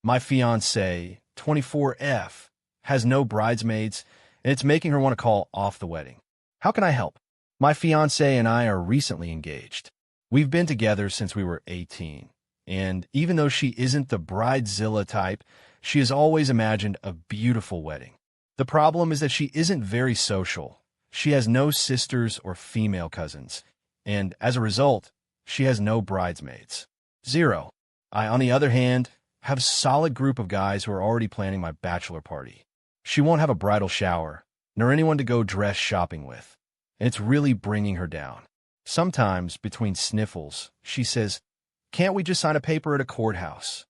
My fiancée, 24F, has no bridesmaids, and it's making her want to call off the wedding. How can I help? My fiancée and I are recently engaged. We've been together since we were 18, and even though she isn't the bridezilla type, she has always imagined a beautiful wedding. The problem is that she isn't very social. She has no sisters or female cousins, and as a result, she has no bridesmaids. Zero. I, on the other hand, have a solid group of guys who are already planning my bachelor party. She won't have a bridal shower, nor anyone to go dress shopping with, and it's really bringing her down. Sometimes, between sniffles, she says, "Can't we just sign a paper at a courthouse?"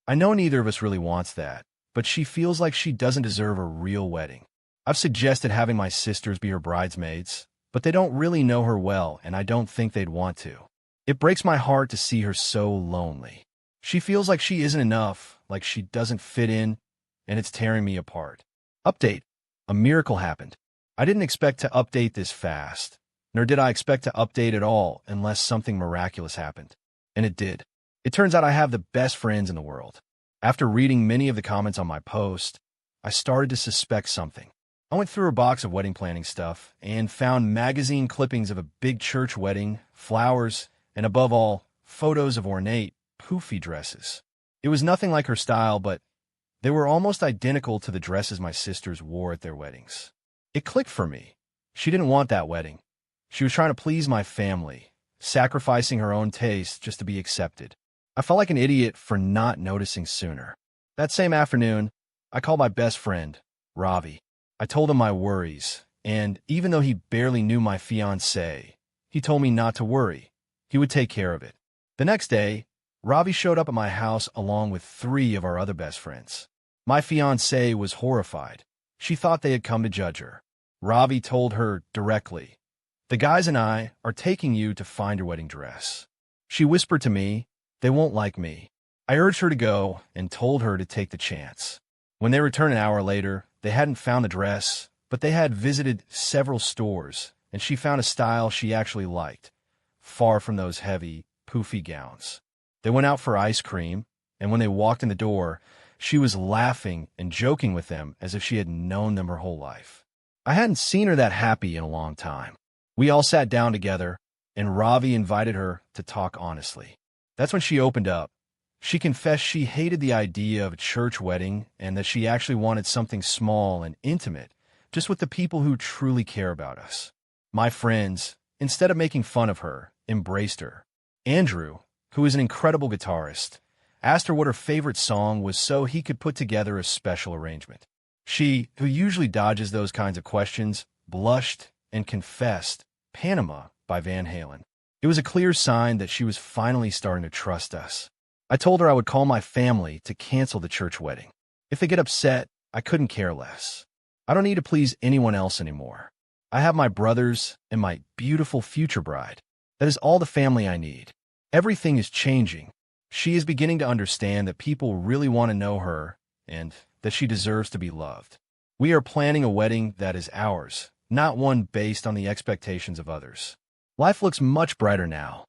I know neither of us really wants that, but she feels like she doesn't deserve a real wedding. I've suggested having my sisters be her bridesmaids, but they don't really know her well, and I don't think they'd want to. It breaks my heart to see her so lonely. She feels like she isn't enough, like she doesn't fit in, and it's tearing me apart. Update. A miracle happened. I didn't expect to update this fast, nor did I expect to update at all unless something miraculous happened. And it did. It turns out I have the best friends in the world. After reading many of the comments on my post, I started to suspect something. I went through a box of wedding planning stuff and found magazine clippings of a big church wedding, flowers, and above all, photos of ornate, poofy dresses. It was nothing like her style, but they were almost identical to the dresses my sisters wore at their weddings. It clicked for me. She didn't want that wedding. She was trying to please my family, sacrificing her own taste just to be accepted. I felt like an idiot for not noticing sooner. That same afternoon, I called my best friend, Ravi. I told him my worries, and even though he barely knew my fiancée, he told me not to worry. He would take care of it. The next day, Ravi showed up at my house along with 3 of our other best friends. My fiancée was horrified. She thought they had come to judge her. Ravi told her directly, "The guys and I are taking you to find your wedding dress." She whispered to me, "They won't like me." I urged her to go and told her to take the chance. When they returned an hour later, they hadn't found the dress, but they had visited several stores, and she found a style she actually liked, far from those heavy, poofy gowns. They went out for ice cream, and when they walked in the door, she was laughing and joking with them as if she had known them her whole life. I hadn't seen her that happy in a long time. We all sat down together, and Ravi invited her to talk honestly. That's when she opened up. She confessed she hated the idea of a church wedding and that she actually wanted something small and intimate, just with the people who truly care about us. My friends, instead of making fun of her, embraced her. Andrew, who is an incredible guitarist, asked her what her favorite song was so he could put together a special arrangement. She, who usually dodges those kinds of questions, blushed and confessed Panama by Van Halen. It was a clear sign that she was finally starting to trust us. I told her I would call my family to cancel the church wedding. If they get upset, I couldn't care less. I don't need to please anyone else anymore. I have my brothers and my beautiful future bride. That is all the family I need. Everything is changing. She is beginning to understand that people really want to know her and that she deserves to be loved. We are planning a wedding that is ours, not one based on the expectations of others. Life looks much brighter now,